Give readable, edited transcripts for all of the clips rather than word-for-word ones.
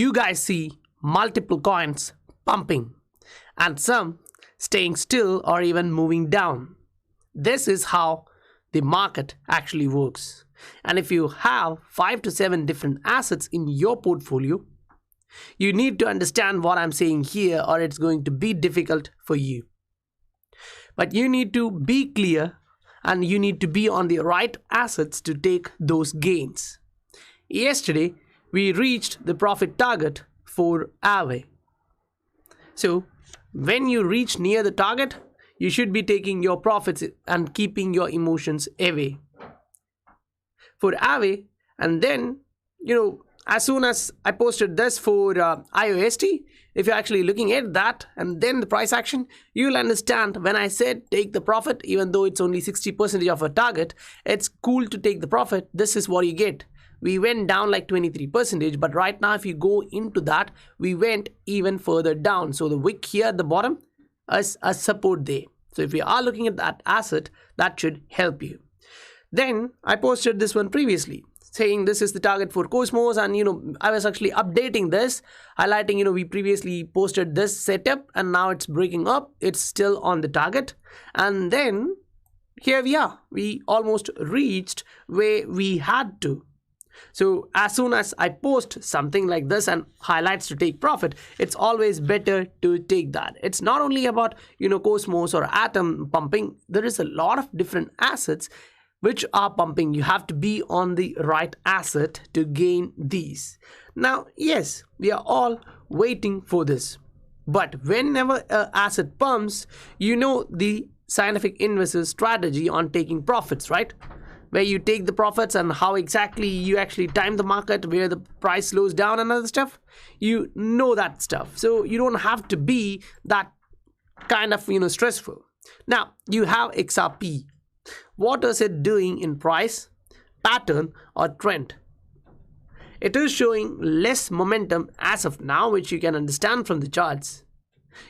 you guys see multiple coins pumping and some staying still or even moving down. This is how the market actually works. And if you have 5 to 7 different assets in your portfolio, you need to understand what I'm saying here, or it's going to be difficult for you. But you need to be clear and you need to be on the right assets to take those gains. Yesterday, we reached the profit target for Aave. So, when you reach near the target, you should be taking your profits and keeping your emotions away. For Aave, and then, as soon as I posted this for IOST, if you're actually looking at that and then the price action, you'll understand when I said take the profit, even though it's only 60% of a target, it's cool to take the profit. This is what you get. We went down like 23%, but right now if you go into that, we went even further down. So the wick here at the bottom is a support there. So if you are looking at that asset, that should help you. Then I posted this one previously, saying this is the target for Cosmos, and I was actually updating this, highlighting we previously posted this setup and now it's breaking up, it's still on the target, and then here we are, we almost reached where we had to. So as soon as I post something like this and highlights to take profit, it's always better to take that. It's not only about Cosmos or Atom pumping. There is a lot of different assets which are pumping. You have to be on the right asset to gain these. Now, yes, we are all waiting for this. But whenever an asset pumps, the scientific investor strategy on taking profits, right? Where you take the profits and how exactly you actually time the market, where the price slows down and other stuff. You know that stuff. So you don't have to be that kind of, stressful. Now, you have XRP. What is it doing in price, pattern or trend? It is showing less momentum as of now, which you can understand from the charts.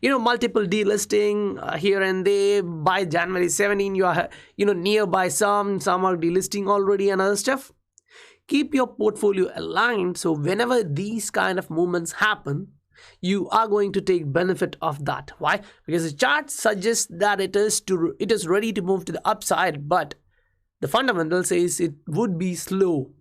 Multiple delisting here and there. By January 17, you are nearby some are delisting already and other stuff. Keep your portfolio aligned, so whenever these kind of movements happen, you are going to take benefit of that. Why? Because the chart suggests that it is ready to move to the upside, but the fundamental says it would be slow.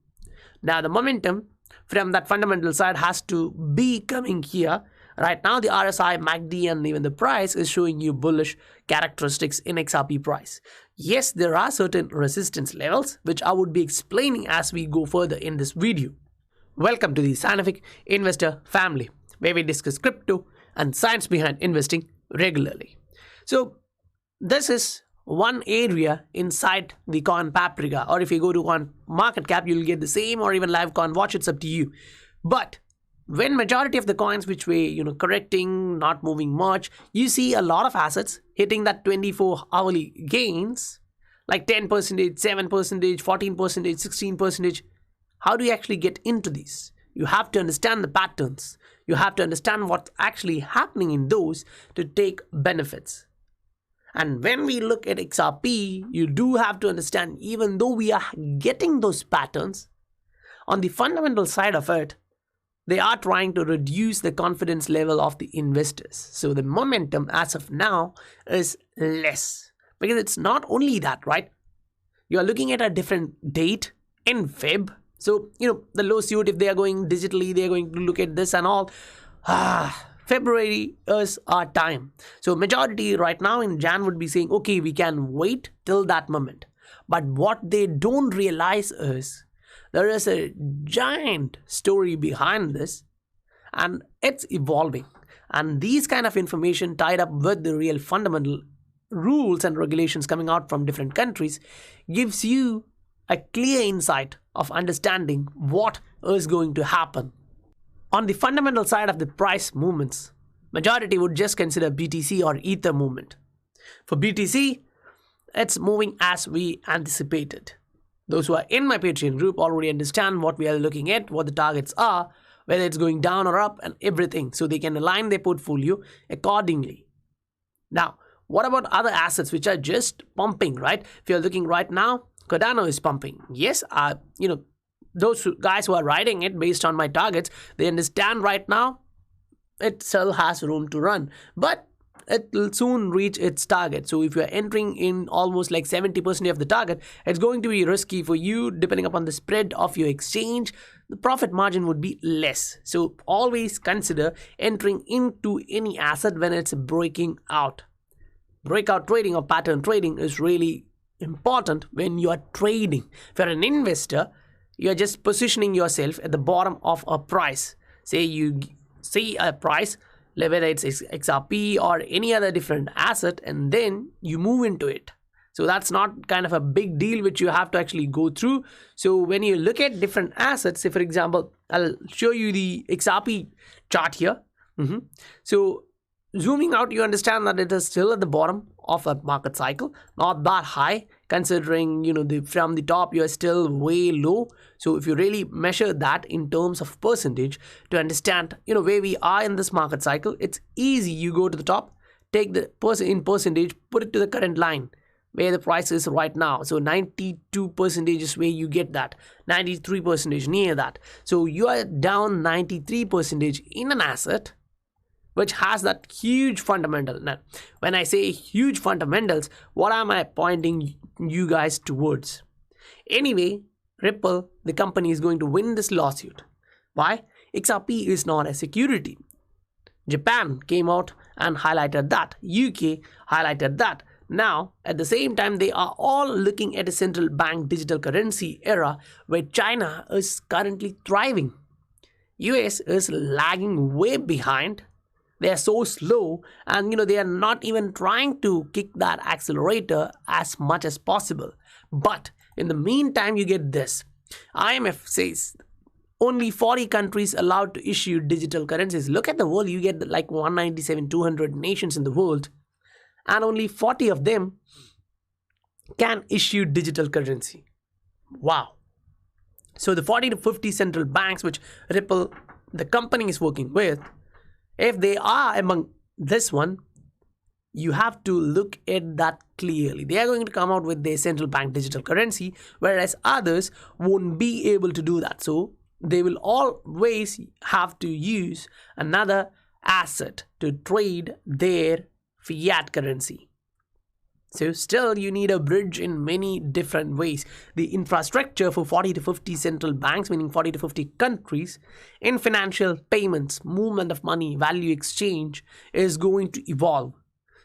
Now the momentum from that fundamental side has to be coming here. Right now the RSI, MACD and even the price is showing you bullish characteristics in XRP price. Yes, there are certain resistance levels which I would be explaining as we go further in this video. Welcome to the Scientific Investor family, where we discuss crypto and science behind investing regularly. So this is one area inside the coin Paprika, or if you go to Coin Market Cap, you'll get the same, or even Live Coin Watch, it's up to you. But when majority of the coins which were correcting, not moving much, you see a lot of assets hitting that 24 hourly gains, like 10%, 7%, 14%, 16%. How do you actually get into these? You have to understand the patterns. You have to understand what's actually happening in those to take benefits. And when we look at XRP, you do have to understand, even though we are getting those patterns, on the fundamental side of it, they are trying to reduce the confidence level of the investors. So the momentum as of now is less. Because it's not only that, right? You are looking at a different date in Feb. So, the low suit, if they are going digitally, they are going to look at this and all. February is our time. So majority right now in Jan would be saying, okay, we can wait till that moment. But what they don't realize is there is a giant story behind this and it's evolving. And these kind of information tied up with the real fundamental rules and regulations coming out from different countries gives you a clear insight of understanding what is going to happen. On the fundamental side of the price movements, majority would just consider BTC or Ether movement. For BTC, it's moving as we anticipated. Those who are in my Patreon group already understand what we are looking at, what the targets are, whether it's going down or up and everything, so they can align their portfolio accordingly. Now, what about other assets which are just pumping, right? If you're looking right now, Cardano is pumping. Yes, those guys who are writing it based on my targets, they understand right now it still has room to run, but it will soon reach its target. So if you're entering in almost like 70% of the target, it's going to be risky for you. Depending upon the spread of your exchange, the profit margin would be less. So always consider entering into any asset when it's breaking out. Breakout trading or pattern trading is really important when you are trading. If you're an investor, you're just positioning yourself at the bottom of a price. Say you see a price, whether it's XRP or any other different asset, and then you move into it. So that's not kind of a big deal which you have to actually go through. So when you look at different assets, say for example, I'll show you the XRP chart here. So zooming out, you understand that it is still at the bottom of a market cycle, not that high, considering from the top you are still way low. So if you really measure that in terms of percentage to understand where we are in this market cycle, it's easy. You go to the top, take the percentage, put it to the current line where the price is right now. So 92% is where you get that, 93% near that. So you are down 93% in an asset which has that huge fundamental. Now, when I say huge fundamentals, what am I pointing you guys towards? Anyway, Ripple, the company, is going to win this lawsuit. Why? XRP is not a security. Japan came out and highlighted that. UK highlighted that. Now, at the same time, they are all looking at a central bank digital currency era where China is currently thriving. US is lagging way behind. They are so slow, and they are not even trying to kick that accelerator as much as possible. But in the meantime, you get this. IMF says only 40 countries allowed to issue digital currencies. Look at the world. You get like 197, 200 nations in the world, and only 40 of them can issue digital currency. Wow. So the 40 to 50 central banks which Ripple, the company, is working with, if they are among this one, you have to look at that clearly. They are going to come out with their central bank digital currency, whereas others won't be able to do that. So they will always have to use another asset to trade their fiat currency. So still you need a bridge in many different ways. The infrastructure for 40 to 50 central banks, meaning 40 to 50 countries, in financial payments, movement of money, value exchange, is going to evolve.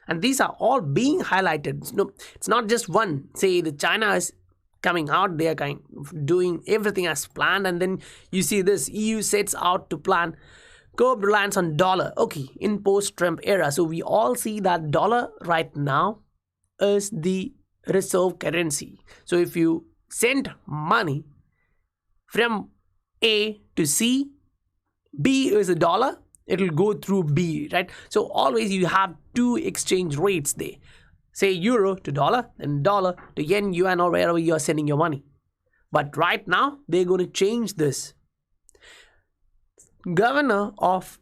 And these are all being highlighted. No, it's not just one. Say the China is coming out, they are kind of doing everything as planned, and then you see this EU sets out to plan curb reliance on dollar. Okay, in post-Trump era. So we all see that dollar right now is the reserve currency. So if you send money from A to C, B is a dollar, it will go through B, right? So always you have two exchange rates there. Say euro to dollar and dollar to yen, yuan, or wherever you are sending your money. But right now they're going to change this. Governor of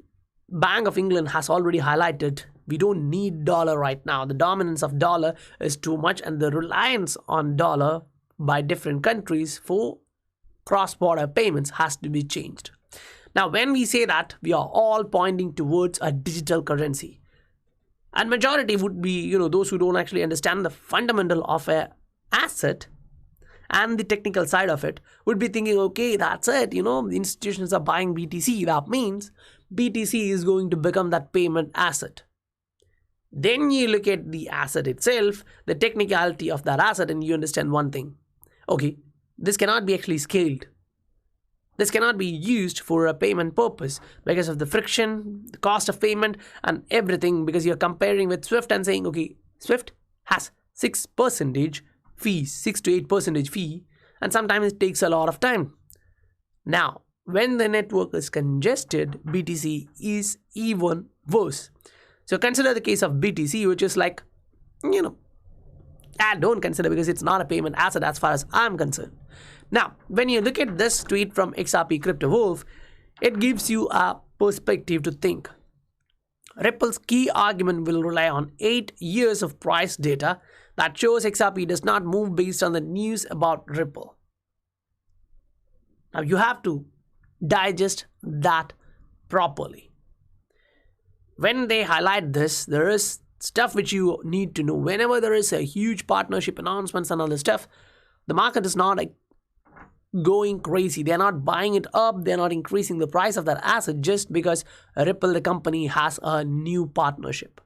Bank of England has already highlighted we don't need dollar right now. The dominance of dollar is too much, and the reliance on dollar by different countries for cross-border payments has to be changed. Now, when we say that, we are all pointing towards a digital currency. And majority would be, those who don't actually understand the fundamental of an asset and the technical side of it would be thinking, okay, that's it. The institutions are buying BTC. That means BTC is going to become that payment asset. Then you look at the asset itself, the technicality of that asset, and you understand one thing. Okay, this cannot be actually scaled. This cannot be used for a payment purpose because of the friction, the cost of payment, and everything, because you're comparing with Swift and saying, okay, Swift has 6% fees, 6 to 8% fee, and sometimes it takes a lot of time. Now, when the network is congested, BTC is even worse. So consider the case of BTC, which is like, I don't consider because it's not a payment asset as far as I'm concerned. Now, when you look at this tweet from XRP Crypto Wolf, it gives you a perspective to think. Ripple's key argument will rely on 8 years of price data that shows XRP does not move based on the news about Ripple. Now you have to digest that properly. When they highlight this, there is stuff which you need to know. Whenever there is a huge partnership announcements and other stuff, the market is not like going crazy. They're not buying it up. They're not increasing the price of that asset just because Ripple, the company, has a new partnership.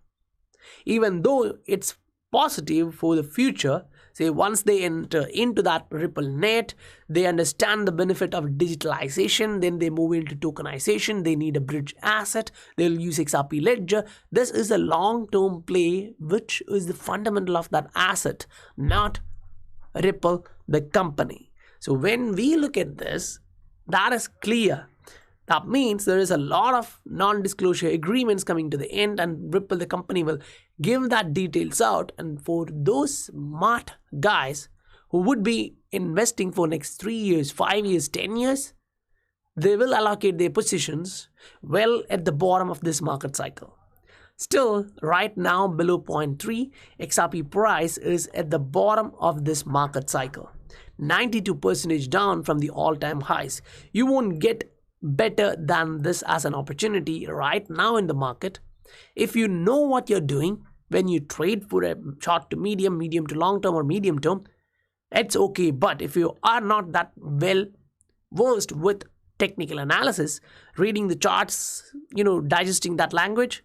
Even though it's positive for the future, say once they enter into that Ripple net, they understand the benefit of digitalization, then they move into tokenization, they need a bridge asset, they'll use XRP Ledger. This is a long-term play, which is the fundamental of that asset, not Ripple, the company. So when we look at this, that is clear. That means there is a lot of non-disclosure agreements coming to the end, and Ripple, the company, will give that details out. And for those smart guys who would be investing for next 3 years, 5 years, 10 years, they will allocate their positions well at the bottom of this market cycle. Still, right now below 0.3, XRP price is at the bottom of this market cycle. 92% down from the all-time highs. You won't get better than this as an opportunity right now in the market. If you know what you're doing when you trade for a short to medium, medium to long term, or medium term, it's okay. But if you are not that well versed with technical analysis, reading the charts, digesting that language,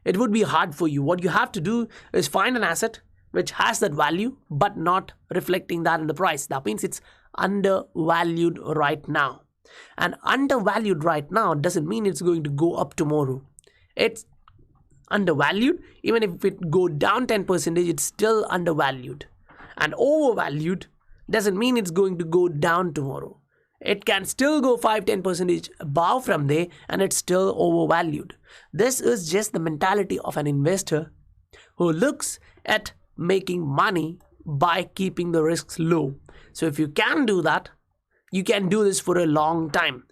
it would be hard for you. What you have to do is find an asset which has that value but not reflecting that in the price. That means it's undervalued right now. And undervalued right now doesn't mean it's going to go up tomorrow. It's undervalued. Even if it go down 10%, it's still undervalued. And overvalued doesn't mean it's going to go down tomorrow. It can still go 5-10% above from there, and it's still overvalued. This is just the mentality of an investor who looks at making money by keeping the risks low. So if you can do that, you can do this for a long time.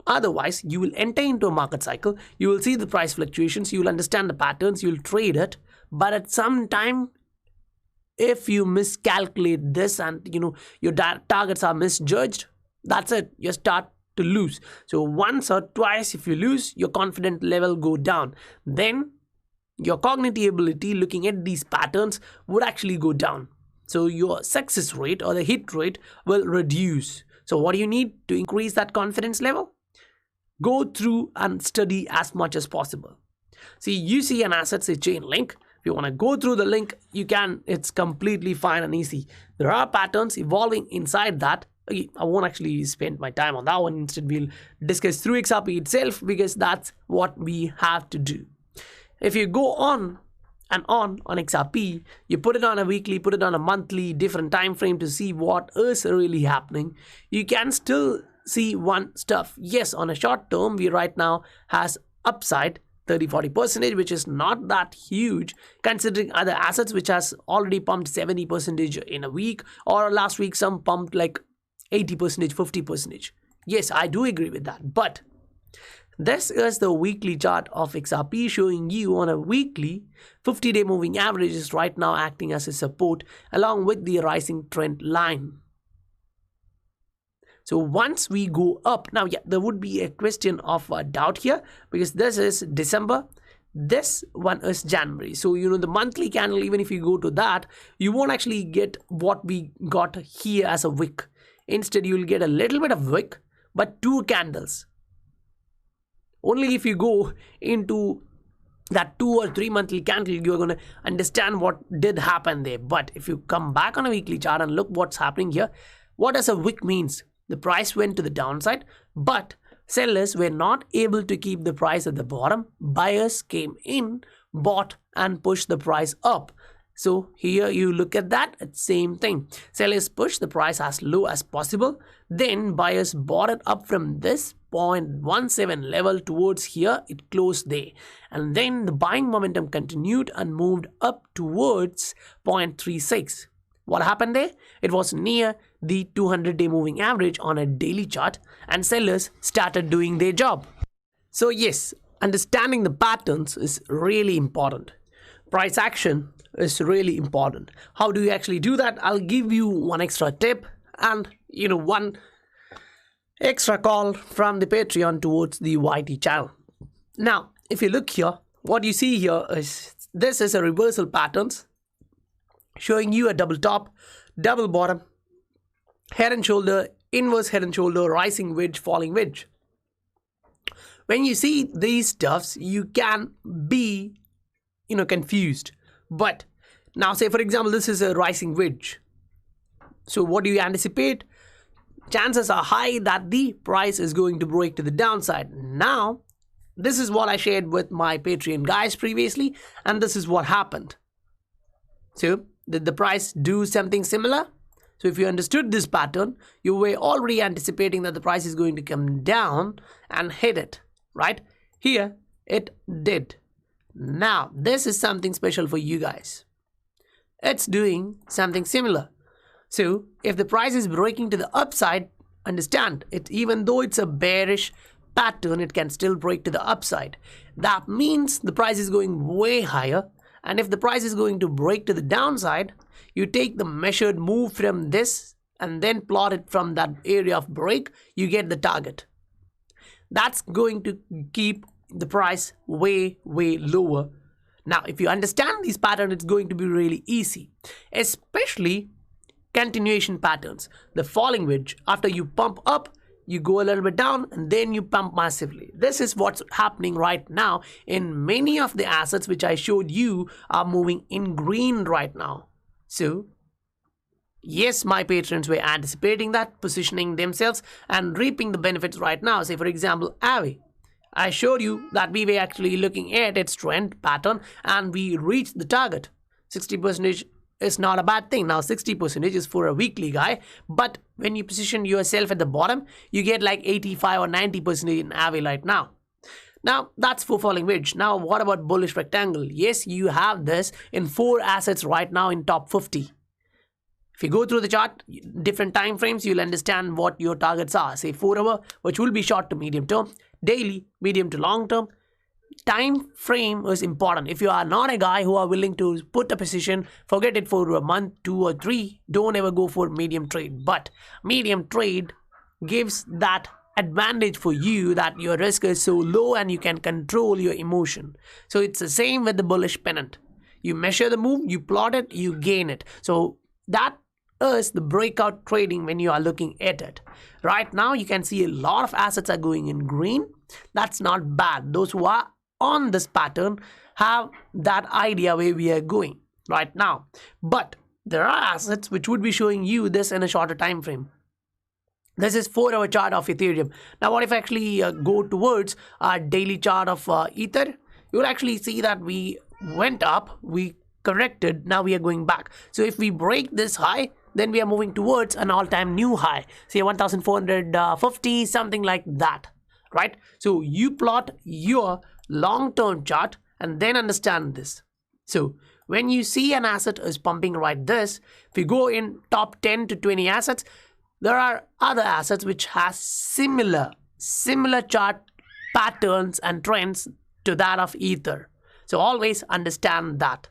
Otherwise, you will enter into a market cycle, you will see the price fluctuations, you will understand the patterns, you will trade it, but at some time, if you miscalculate this and your targets are misjudged, that's it, you start to lose. So once or twice if you lose, your confidence level go down. Then your cognitive ability looking at these patterns would actually go down. So your success rate or the hit rate will reduce. So what do you need to increase that confidence level? Go through and study as much as possible. See, you see an asset, say Chainlink. If you want to go through the link, you can. It's completely fine and easy. There are patterns evolving inside that. I won't actually spend my time on that one. Instead, we'll discuss through XRP itself, because that's what we have to do. If you go on and on XRP, you put it on a weekly, put it on a monthly, different time frame to see what is really happening, you can still see one stuff. Yes, on a short term, we right now has upside 30-40%, which is not that huge considering other assets which has already pumped 70% in a week, or last week some pumped like 80%, 50%. Yes, I do agree with that. But this is the weekly chart of XRP showing you on a weekly 50-day moving average is right now acting as a support along with the rising trend line. So once we go up, now there would be a question of doubt here, because this is December, this one is January. So the monthly candle, even if you go to that, you won't actually get what we got here as a wick. Instead, you will get a little bit of wick, but 2 candles. Only if you go into that 2 or 3 monthly candle, you're going to understand what did happen there. But if you come back on a weekly chart and look what's happening here, what does a wick means? The price went to the downside, but sellers were not able to keep the price at the bottom. Buyers came in, bought, and pushed the price up. So here you look at that, it's same thing. Sellers push the price as low as possible. Then buyers bought it up from this 0.17 level towards here. It closed there. And then the buying momentum continued and moved up towards 0.36. What happened there? It was near the 200-day moving average on a daily chart, and sellers started doing their job. So yes, understanding the patterns is really important. Price action is really important. How do you actually do that? I'll give you one extra tip and one extra call from the Patreon towards the YT channel. Now, if you look here, what you see here is this is a reversal patterns showing you a double top, double bottom, head and shoulder, inverse head and shoulder, rising wedge, falling wedge. When you see these stuffs, you can be, confused. But now, say for example, this is a rising wedge. So what do you anticipate? Chances are high that the price is going to break to the downside. Now, this is what I shared with my Patreon guys previously, and this is what happened. So, did the price do something similar? So if you understood this pattern, you were already anticipating that the price is going to come down and hit it, right? Here, it did. Now, this is something special for you guys. It's doing something similar. So, if the price is breaking to the upside, understand it, even though it's a bearish pattern, it can still break to the upside. That means the price is going way higher. And if the price is going to break to the downside, you take the measured move from this and then plot it from that area of break, you get the target. That's going to keep the price way, way lower. Now, if you understand these patterns, it's going to be really easy, especially continuation patterns. The falling wedge, after you pump up, you go a little bit down and then you pump massively. This is what's happening right now in many of the assets which I showed you are moving in green right now. So, yes, my patrons were anticipating that, positioning themselves and reaping the benefits right now. Say, for example, Aave. I showed you that we were actually looking at its trend pattern and we reached the target. 60% is not a bad thing. Now 60% is for a weekly guy, but when you position yourself at the bottom, you get like 85 or 90% in Aave right now. Now that's for falling wedge. Now what about bullish rectangle? Yes, you have this in 4 assets right now in top 50. If you go through the chart, different time frames, you'll understand what your targets are. Say 4 hour, which will be short to medium term, daily, medium to long term. Time frame is important. If you are not a guy who are willing to put a position, forget it for a month, 2 or 3, don't ever go for medium trade. But medium trade gives that advantage for you that your risk is so low and you can control your emotion. So it's the same with the bullish pennant. You measure the move, you plot it, you gain it. So that is the breakout trading when you are looking at it. Right now you can see a lot of assets are going in green. That's not bad. Those who are on this pattern have that idea where we are going right now. But there are assets which would be showing you this in a shorter time frame. This is 4-hour chart of Ethereum. Now what if I actually go towards our daily chart of Ether? You will actually see that we went up, we corrected, now we are going back. So if we break this high, then we are moving towards an all-time new high, say 1450, something like that, right? So you plot your long-term chart and then understand this. So when you see an asset is pumping right this, if you go in top 10 to 20 assets, there are other assets which has similar chart patterns and trends to that of Ether. So always understand that.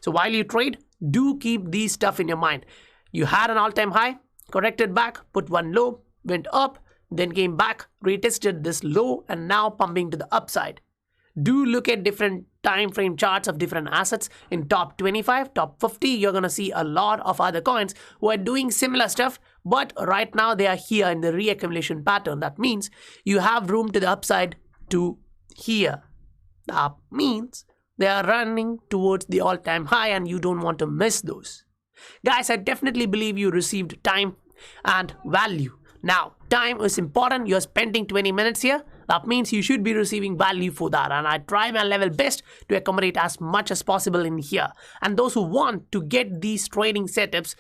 So while you trade, do keep these stuff in your mind. You had an all-time high, corrected back, put one low, went up, then came back, retested this low, and now pumping to the upside. Do look at different time frame charts of different assets. In top 25, top 50, you're going to see a lot of other coins who are doing similar stuff, but right now they are here in the reaccumulation pattern. That means you have room to the upside to here. That means they are running towards the all-time high and you don't want to miss those. Guys, I definitely believe you received time and value. Now, time is important. You're spending 20 minutes here. That means you should be receiving value for that. And I try my level best to accommodate as much as possible in here. And those who want to get these trading setups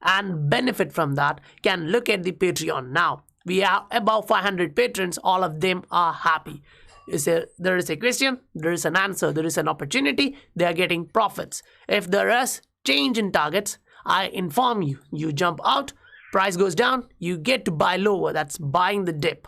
and benefit from that can look at the Patreon. Now, we are above 500 patrons. All of them are happy. There is a question, there is an answer, there is an opportunity, they are getting profits. If there is change in targets, I inform you. You jump out, price goes down, you get to buy lower. That's buying the dip.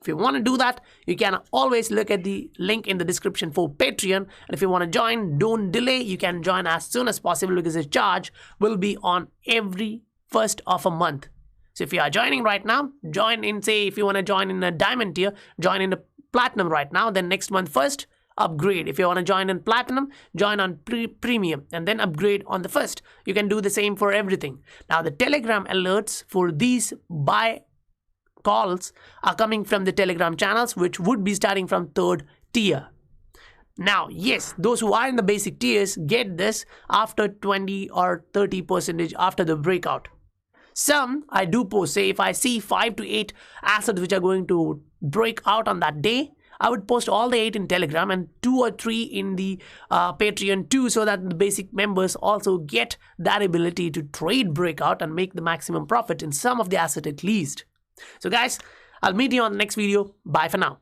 If you want to do that, you can always look at the link in the description for Patreon. And if you want to join, don't delay. You can join as soon as possible because the charge will be on every first of a month. So if you are joining right now, join in, say, if you want to join in a diamond tier, join in a platinum right now. Then next month first, upgrade. If you want to join in platinum, join on premium and then upgrade on the first. You can do the same for everything. Now the Telegram alerts for these buy calls are coming from the Telegram channels, which would be starting from 3rd tier. Now, yes, those who are in the basic tiers get this after 20 or 30% after the breakout. Some I do post, say if I see 5 to 8 assets which are going to break out on that day, I would post all the 8 in Telegram and 2 or 3 in the Patreon too, so that the basic members also get that ability to trade breakout and make the maximum profit in some of the asset at least. So guys, I'll meet you on the next video. Bye for now.